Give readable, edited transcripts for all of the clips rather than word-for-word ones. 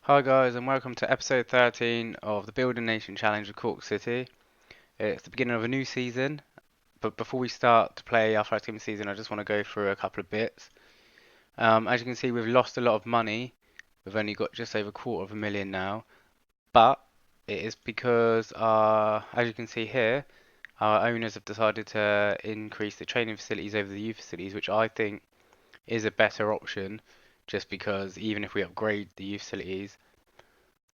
Hi guys and welcome to episode 13 of the Building Nation Challenge of Cork City. It's the beginning of a new season, but before we start to play our first game of the season I just want to go through a couple of bits. As you can see we've lost a lot of money. We've only got just over 250,000 now, but it is because as you can see here, our owners have decided to increase the training facilities over the youth facilities, which I think is a better option just because even if we upgrade the youth facilities,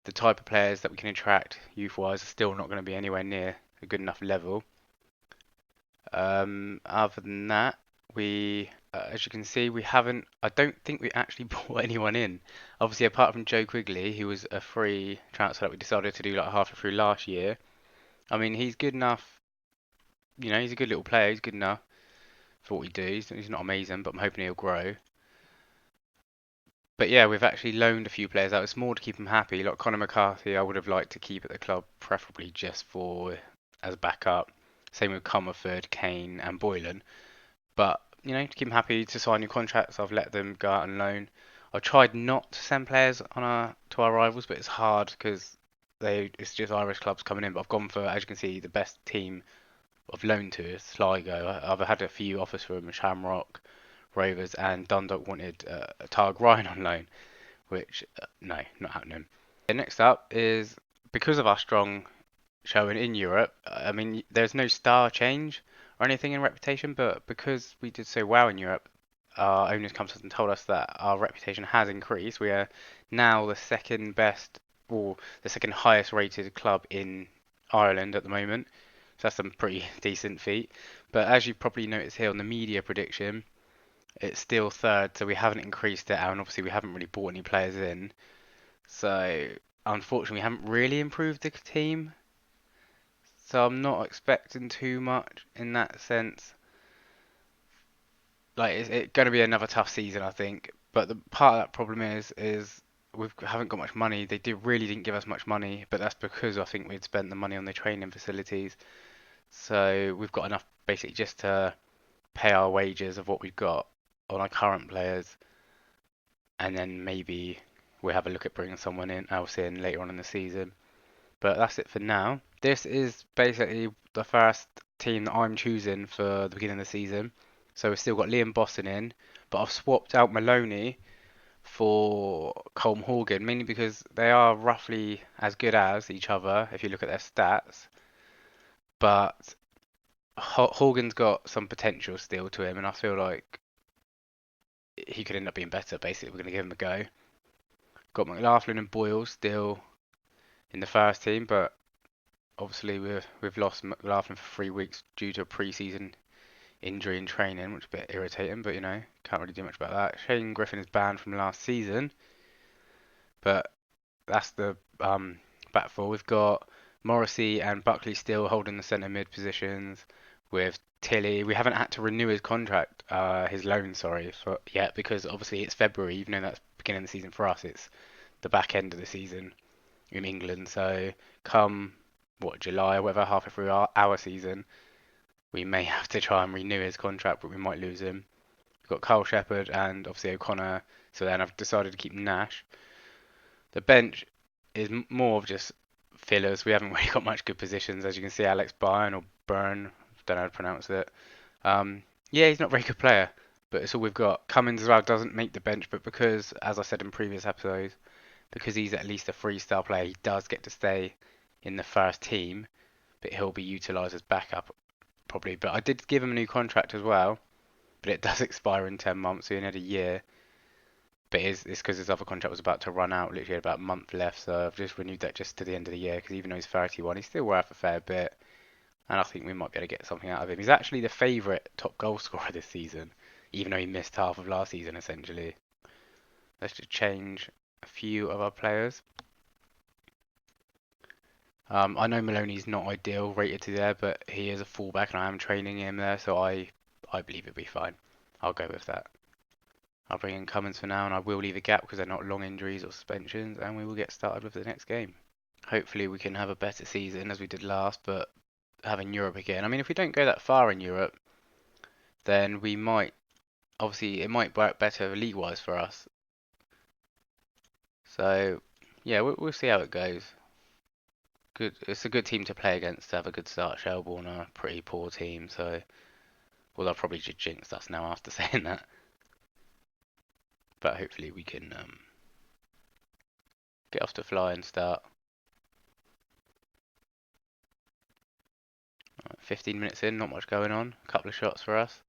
the type of players that we can attract youth-wise are still not going to be anywhere near a good enough level. Other than that, as you can see, we haven't. I don't think we actually brought anyone in. Obviously, apart from Joe Quigley, who was a free transfer that we decided to do like halfway through last year. I mean, he's good enough. He's a good little player. He's good enough for what we do. He's not amazing, but I'm hoping he'll grow. But yeah, we've actually loaned a few players out. It's more to keep them happy. Like Conor McCarthy, I would have liked to keep at the club, preferably just for as backup. Same with Comerford, Kane, and Boylan. But to keep them happy to sign new contracts, I've let them go out on loan. I've tried not to send players to our rivals, but it's hard because it's just Irish clubs coming in. But I've gone for, as you can see, the best team I've loaned to is Sligo. I've had a few offers from Shamrock, Rovers, and Dundalk wanted Targ Ryan on loan, which no, not happening. Next up is because of our strong showing in Europe. I mean, there's no star change or anything in reputation, but because we did so well in Europe, our owners come to us and told us that our reputation has increased. We are now the second best, or the second highest rated club in Ireland at the moment. So that's a pretty decent feat. But as you probably noticed here on the media prediction, it's still third, so we haven't increased it, and obviously we haven't really bought any players in. So unfortunately, we haven't really improved the team. So I'm not expecting too much in that sense. Like it's going to be another tough season, I think. But the part of that problem is we haven't got much money. They really didn't give us much money, but that's because I think we'd spent the money on the training facilities. So we've got enough basically just to pay our wages of what we've got on our current players, and then maybe we'll have a look at bringing someone else in later on in the season. But that's it for now. This is basically the first team that I'm choosing for the beginning of the season. So we've still got Liam Boston in, but I've swapped out Maloney for Colm Horgan, mainly because they are roughly as good as each other if you look at their stats. But Horgan's got some potential still to him, and I feel like he could end up being better. Basically, we're going to give him a go. Got McLaughlin and Boyle still in the first team, but obviously we've lost McLaughlin for 3 weeks due to a pre-season injury in training, which is a bit irritating, but can't really do much about that. Shane Griffin is banned from last season, but that's the back four. We've got Morrissey and Buckley still holding the centre mid positions with Tilly. We haven't had to renew his contract, his loan, sorry, yet because obviously it's February, even though that's beginning of the season for us, it's the back end of the season in England. So come July or whatever, halfway through our season, we may have to try and renew his contract, but we might lose him. We've got Carl Shepherd and obviously O'Connor. So then I've decided to keep Nash. The bench is more of just fillers. We haven't really got much good positions, as you can see. Alex Byrne or Byrne, don't know how to pronounce it. Yeah, he's not a very good player, but it's all we've got. Cummins as well doesn't make the bench, but because, as I said in previous episodes, because he's at least a three-star player, he does get to stay in the first team, but he'll be utilised as backup probably. But I did give him a new contract as well, but it does expire in 10 months, so he had a year. But it's because his other contract was about to run out, literally had about a month left, so I've just renewed that just to the end of the year, because even though he's 31, he's still worth a fair bit, and I think we might be able to get something out of him. He's actually the favourite top goal scorer this season, even though he missed half of last season, essentially. Let's just change a few of our players. I know Maloney's not ideal rated to there, but he is a fullback and I am training him there, so I believe it'll be fine. I'll go with that. I'll bring in Cummins for now, and I will leave a gap because they're not long injuries or suspensions, and we will get started with the next game. Hopefully we can have a better season as we did last, but having Europe again. I mean, if we don't go that far in Europe, then we might, obviously, it might work better league-wise for us. So Yeah, we'll see how it goes. Good, it's a good team to play against to have a good start. Shelbourne are a pretty poor team, so well they'll probably just jinx us now after saying that. But hopefully we can get off to a flying start. 15 minutes in, not much going on. A couple of shots for us.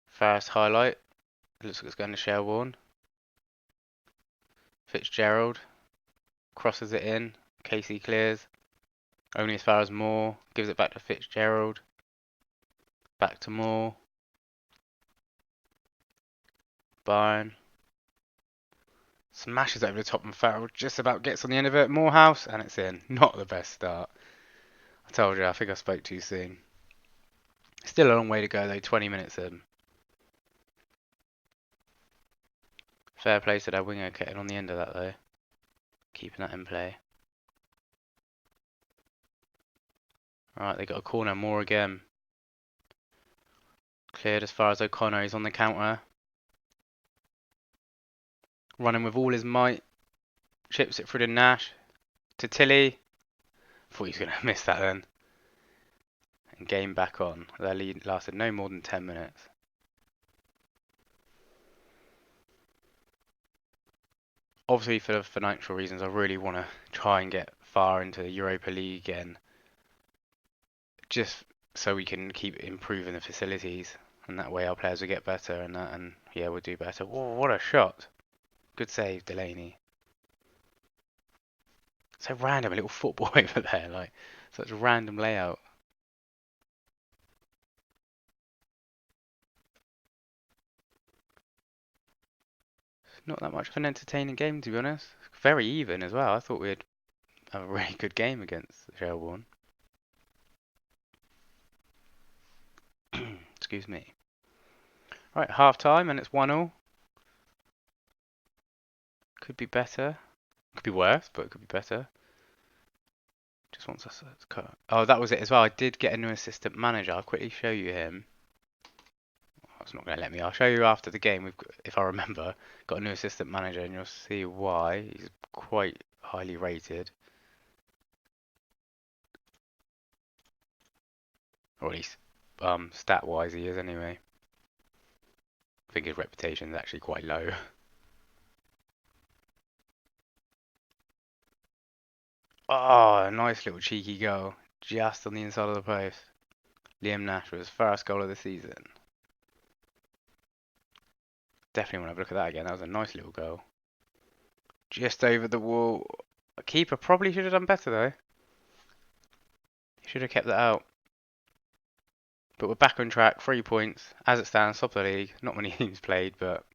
Fast highlight. Looks like it's going to Shelbourne. Fitzgerald crosses it in. Casey clears. Only as far as Moore. Gives it back to Fitzgerald. Back to Moore. Byrne. Smashes over the top and Farrell just about gets on the end of it. Morehouse, and it's in. Not the best start. I told you, I think I spoke too soon. Still a long way to go though, 20 minutes in. Fair play to their winger getting on the end of that though. Keeping that in play. Right, they got a corner, Moore again. Cleared as far as O'Connor, he's on the counter. Running with all his might. Chips it through to Nash. To Tilly. Thought he was going to miss that then. And game back on. Their lead lasted no more than 10 minutes. Obviously for the financial reasons, I really want to try and get far into the Europa League again. Just so we can keep improving the facilities. And that way our players will get better and that, and yeah, we'll do better. Whoa, what a shot. Good save, Delaney. So random, a little football over there, like such a random layout. Not that much of an entertaining game, to be honest. Very even as well. I thought we'd have a really good game against Shelbourne. Excuse me. Right, half time and it's 1-1. Could be better. Could be worse, but it could be better. Just wants us to cut. Oh, that was it as well. I did get a new assistant manager. I'll quickly show you him. Oh, it's not going to let me. I'll show you after the game. We've got, if I remember, got a new assistant manager, and you'll see why. He's quite highly rated. Or at least stat-wise he is anyway. I think his reputation is actually quite low. Oh, a nice little cheeky goal. Just on the inside of the post. Liam Nash with his first goal of the season. Definitely want to have a look at that again. That was a nice little goal. Just over the wall. A keeper probably should have done better though. He should have kept that out. But we're back on track. 3 points. As it stands, top of the league. Not many teams played, but...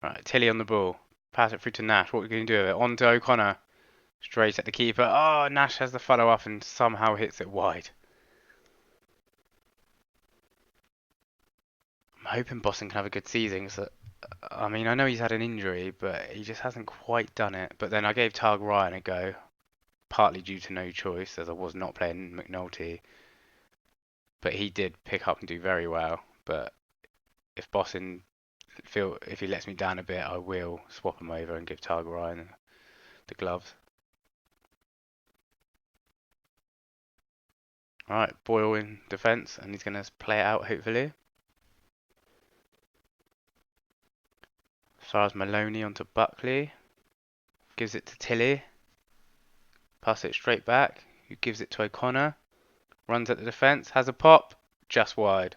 Right, Tilly on the ball. Pass it through to Nash. What are we going to do with it? On to O'Connor. Straight at the keeper. Oh, Nash has the follow up and somehow hits it wide. I'm hoping Boston can have a good season. So, I mean, I know he's had an injury, but he just hasn't quite done it. But then I gave Targ Ryan a go, partly due to no choice, as I was not playing McNulty. But he did pick up and do very well. But if Boston if he lets me down a bit, I will swap him over and give Targ Ryan the gloves. Alright, Boyle in defence, and he's going to play it out, hopefully. As far as Maloney onto Buckley. Gives it to Tilly. Pass it straight back. Who gives it to O'Connor. Runs at the defence, has a pop. Just wide.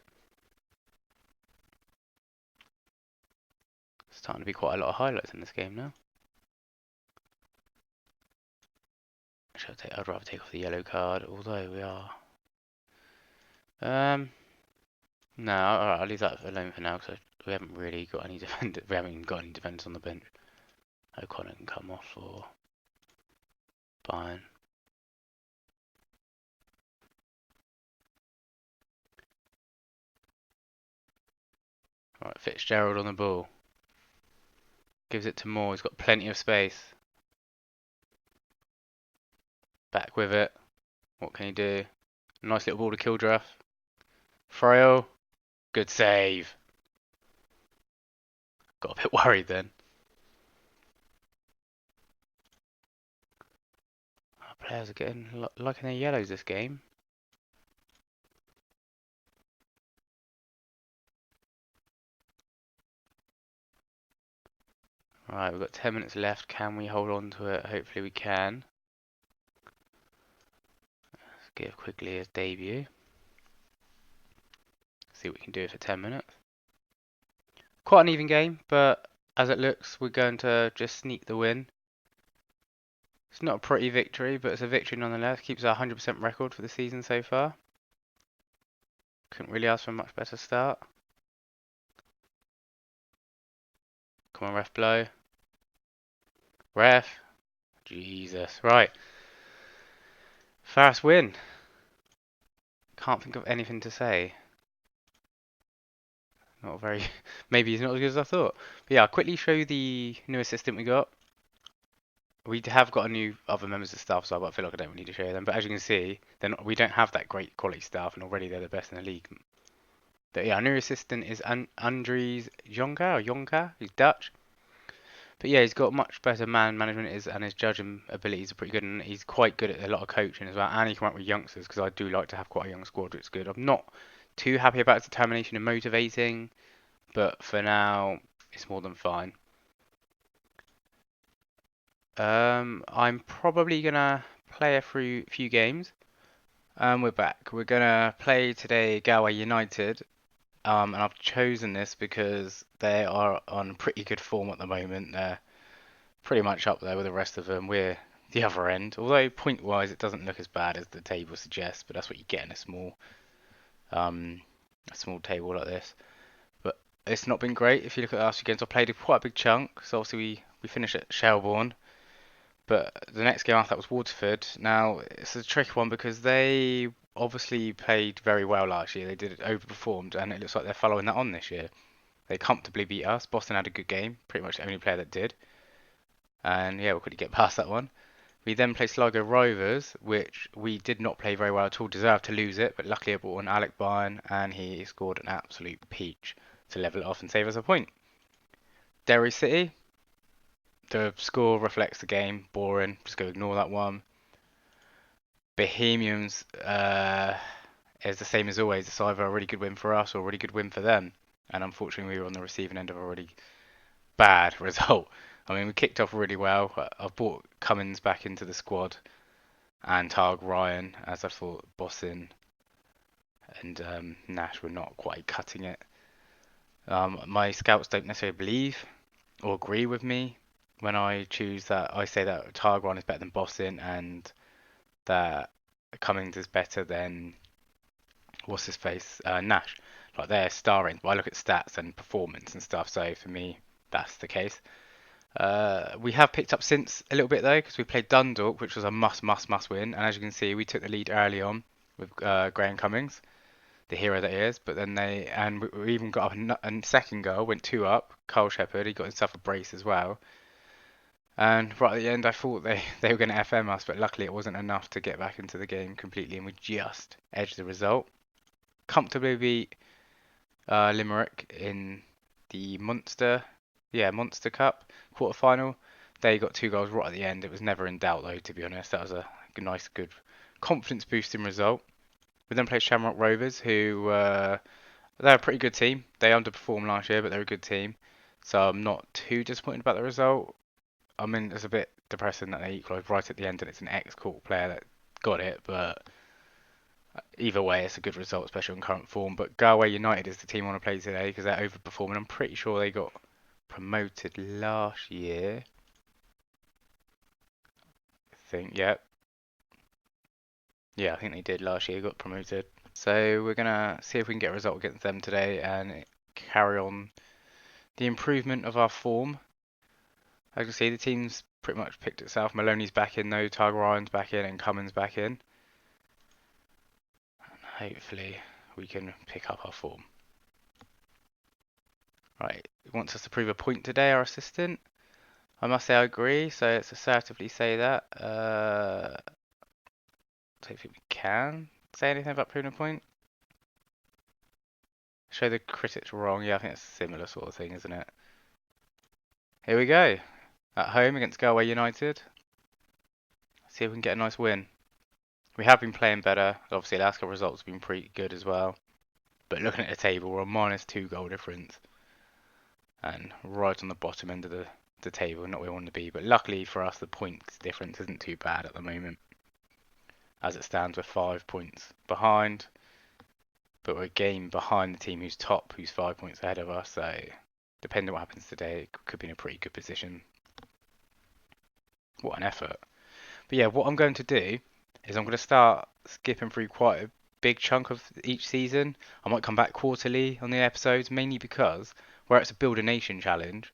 Starting to be quite a lot of highlights in this game now. I'd rather take off the yellow card, although we are... No, alright, I'll leave that alone for now, because we haven't really got any defenders. We haven't even got any defenders on the bench. O'Connor can come off for Bayern. Alright, Fitzgerald on the ball. Gives it to Moore, he's got plenty of space. Back with it. What can he do? Nice little ball to Kildruff. Frail. Good save. Got a bit worried then. Players are getting liking their yellows this game. Right, we've got 10 minutes left. Can we hold on to it? Hopefully we can. Let's give quickly his debut. See what we can do for 10 minutes. Quite an even game, but as it looks, we're going to just sneak the win. It's not a pretty victory, but it's a victory nonetheless. Keeps our 100% record for the season so far. Couldn't really ask for a much better start. Come on, ref blow. Ref. Jesus. Right. Fast win. Can't think of anything to say. Not very. Maybe he's not as good as I thought. But yeah, I'll quickly show you the new assistant we got. We have got a new other members of staff, so I feel like I don't need to show them. But as you can see, then we don't have that great quality staff, and already they're the best in the league. But yeah, our new assistant is Andries Jonker. He's Dutch. But yeah, he's got much better man management and his judging abilities are pretty good, and he's quite good at a lot of coaching as well. And he can work with youngsters because I do like to have quite a young squad. It's good. I'm not too happy about his determination and motivating, but for now, it's more than fine. I'm probably gonna play a few games. We're back. We're gonna play today Galway United. And I've chosen this because they are on pretty good form at the moment. They're pretty much up there with the rest of them. We're the other end. Although point-wise, it doesn't look as bad as the table suggests, but that's what you get in a small table like this. But it's not been great. If you look at the last few games, I played quite a big chunk. So obviously we finished at Shelbourne. But the next game after that was Waterford. Now, it's a tricky one because they obviously played very well last year. They did overperformed, and it looks like they're following that on this year. They comfortably beat us. Boston had a good game, pretty much the only player that did. And yeah, we couldn't get past that one. We then played Sligo Rovers, which we did not play very well at all, deserved to lose it, but luckily I brought on Alec Byrne, and he scored an absolute peach to level it off and save us a point. Derry City, the score reflects the game, boring, just go ignore that one. Bohemians is the same as always. It's either a really good win for us or a really good win for them. And unfortunately, we were on the receiving end of a really bad result. I mean, we kicked off really well. I've brought Cummins back into the squad and Targ Ryan, as I thought Boston and Nash were not quite cutting it. My scouts don't necessarily believe or agree with me when I choose that. I say that Targ Ryan is better than Boston and that Cummins is better than what's his face Nash. Like they're starring. But I look at stats and performance and stuff. So for me, that's the case. We have picked up since a little bit though because we played Dundalk, which was a must win. And as you can see, we took the lead early on with Graham Cummings, the hero that he is. But then we even got up a second goal, went 2 up. Carl Shepherd, he got himself a brace as well. And right at the end, I thought they were going to FM us, but luckily it wasn't enough to get back into the game completely, and we just edged the result. Comfortably beat Limerick in the Munster Cup quarter-final. They got 2 goals right at the end. It was never in doubt though, to be honest. That was a nice, good confidence-boosting result. We then played Shamrock Rovers, who they're a pretty good team. They underperformed last year, but they're a good team. So I'm not too disappointed about the result. I mean, it's a bit depressing that they equalised right at the end and it's an ex-Cork player that got it, but either way, it's a good result, especially on current form. But Galway United is the team I want to play today because they're overperforming. I'm pretty sure they got promoted last year. I think, yeah. Yeah, I think they did last year, got promoted. So we're going to see if we can get a result against them today and carry on the improvement of our form. As you can see, the team's pretty much picked itself. Maloney's back in though, Tiger Ryan's back in, and Cummins back in. And hopefully we can pick up our form. Right, he wants us to prove a point today, our assistant. I must say I agree, so let's assertively say that. I don't think we can say anything about proving a point. Show the critics wrong. Yeah, I think it's a similar sort of thing, isn't it? Here we go. At home against Galway United. See if we can get a nice win. We have been playing better. Obviously, the last couple of results have been pretty good as well. But looking at the table, we're on -2 goal difference. And right on the bottom end of the table, not where we want to be. But luckily for us, the points difference isn't too bad at the moment. As it stands, we're 5 points behind. But we're a game behind the team who's top, who's 5 points ahead of us. So, depending on what happens today, it could be in a pretty good position. What an effort. But yeah, what I'm going to do is I'm going to start skipping through quite a big chunk of each season. I might come back quarterly on the episodes, mainly because where it's a Build a Nation challenge,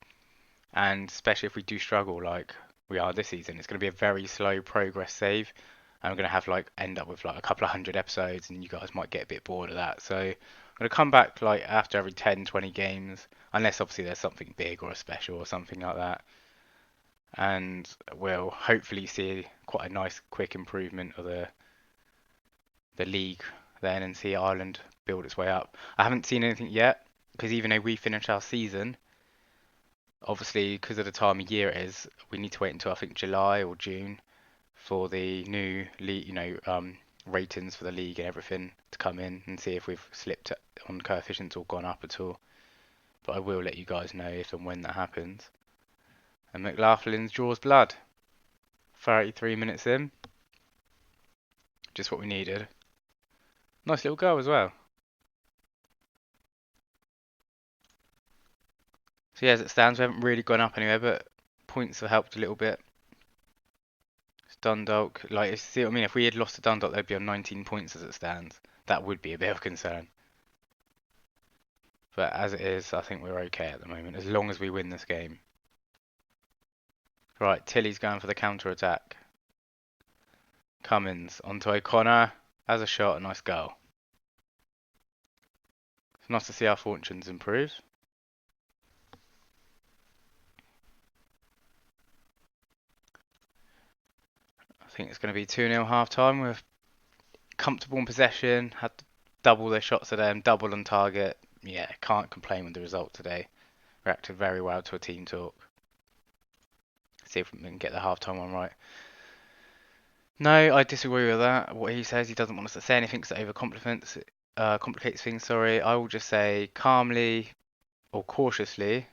and especially if we do struggle like we are this season, it's going to be a very slow progress save. And I'm going to have like end up with like a couple of hundred episodes, and you guys might get a bit bored of that. So I'm going to come back like after every 10, 20 games, unless obviously there's something big or a special or something like that. And we'll hopefully see quite a nice quick improvement of the league then, and see Ireland build its way up. I haven't seen anything yet because even though we finish our season, obviously because of the time of year it is, we need to wait until I think July or June for the new league, ratings for the league and everything to come in and see if we've slipped on coefficients or gone up at all. But I will let you guys know if and when that happens. And McLaughlin's draws blood. 33 minutes in. Just what we needed. Nice little goal as well. So yeah, as it stands, we haven't really gone up anywhere, but points have helped a little bit. It's Dundalk, like, see what I mean? If we had lost to Dundalk, they'd be on 19 points as it stands. That would be a bit of concern. But as it is, I think we're okay at the moment, as long as we win this game. Right, Tilly's going for the counter-attack. Cummins onto O'Connor. Has a shot, a nice goal. It's nice to see our fortunes improve. I think it's going to be 2-0 half time. We're comfortable in possession, had double their shots at them, double on target. Yeah, can't complain with the result today. Reacted very well to a team talk. See if we can get the half-time one right. No, I disagree with that. What he says, he doesn't want us to say anything because it complicates things. Sorry, I will just say calmly or cautiously.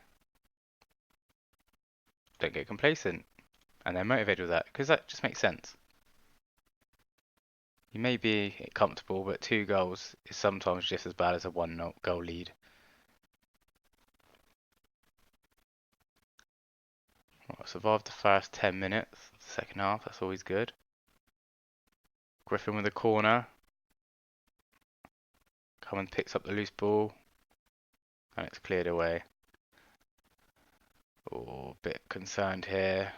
Don't get complacent, and they're motivated with that because that just makes sense. You may be comfortable, but 2 goals is sometimes just as bad as a 1-goal lead. Right, survived the first 10 minutes, second half, that's always good. Griffin with a corner. Cummins picks up the loose ball, and it's cleared away. Oh, a bit concerned here.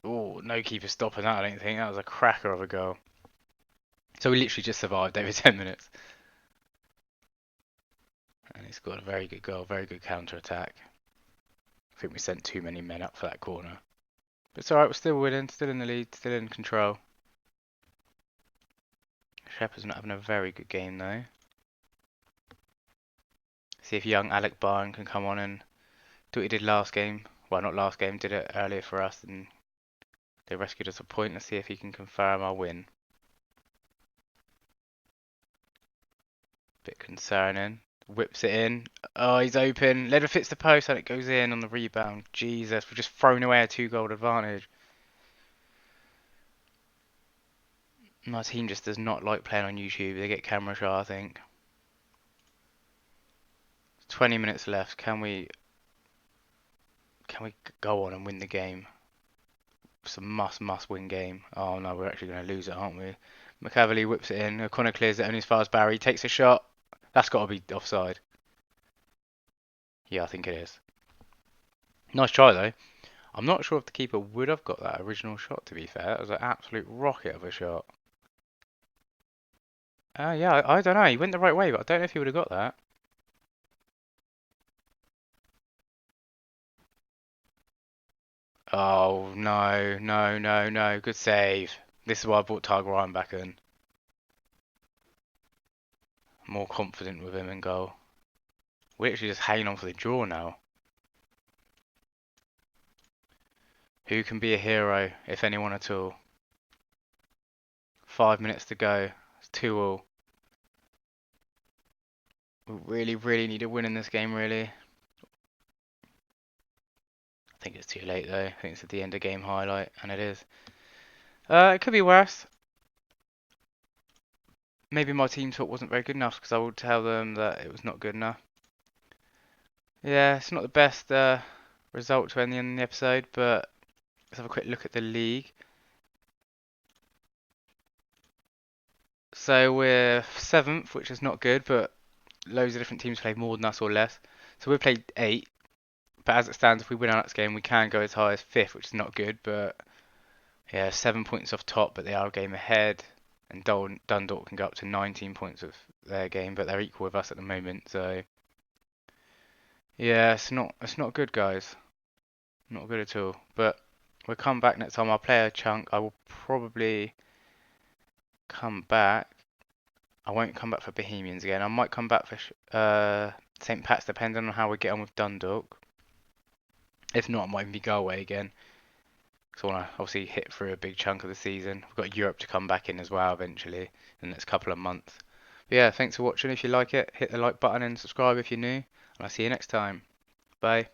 Oh, no keeper stopping that, I don't think. That was a cracker of a goal. So we literally just survived over 10 minutes. And he scored a very good goal, very good counter-attack. I think we sent too many men up for that corner. But it's alright, we're still winning, still in the lead, still in control. Shepherd's not having a very good game though. See if young Alec Byrne can come on and do what he did last game. Well, not last game, did it earlier for us, and they rescued us a point. Let's see if he can confirm our win. Bit concerning. Whips it in. Oh, he's open. Leather fits the post and it goes in on the rebound. Jesus, we've just thrown away a 2-goal advantage. My team just does not like playing on YouTube. They get camera shy, I think. 20 minutes left. Can we go on and win the game? It's a must win game. Oh no, we're actually going to lose it, aren't we? McAverley whips it in. O'Connor clears it only as far as Barry. Takes a shot. That's got to be offside. Yeah, I think it is. Nice try though. I'm not sure if the keeper would have got that original shot, to be fair. It was an absolute rocket of a shot. Yeah, I don't know. He went the right way, but I don't know if he would have got that. Oh, no, no, no, no. Good save. This is why I brought Tiger Ryan back in. More confident with him in goal. We're actually just hanging on for the draw now. Who can be a hero, if anyone at all? 5 minutes to go. It's 2-all. We really, really need a win in this game, really. I think it's too late though. I think it's at the end of game highlight, and it is. It could be worse. Maybe my team talk wasn't very good enough because I will tell them that it was not good enough. Yeah, it's not the best result to end the episode, but let's have a quick look at the league. So we're seventh, which is not good, but loads of different teams played more than us or less. So we've played 8, but as it stands, if we win our next game, we can go as high as 5th, which is not good, but yeah, 7 points off top, but they are a game ahead. And Dundalk can go up to 19 points of their game, but they're equal with us at the moment. So yeah, it's not good, guys. Not good at all. But we'll come back next time. I'll play a chunk. I will probably come back. I won't come back for Bohemians again. I might come back for St. Pat's, depending on how we get on with Dundalk. If not, it might even be Galway again. Because I want to obviously hit through a big chunk of the season. We've got Europe to come back in as well eventually in the next couple of months. But yeah, thanks for watching. If you like it, hit the like button and subscribe if you're new. And I'll see you next time. Bye.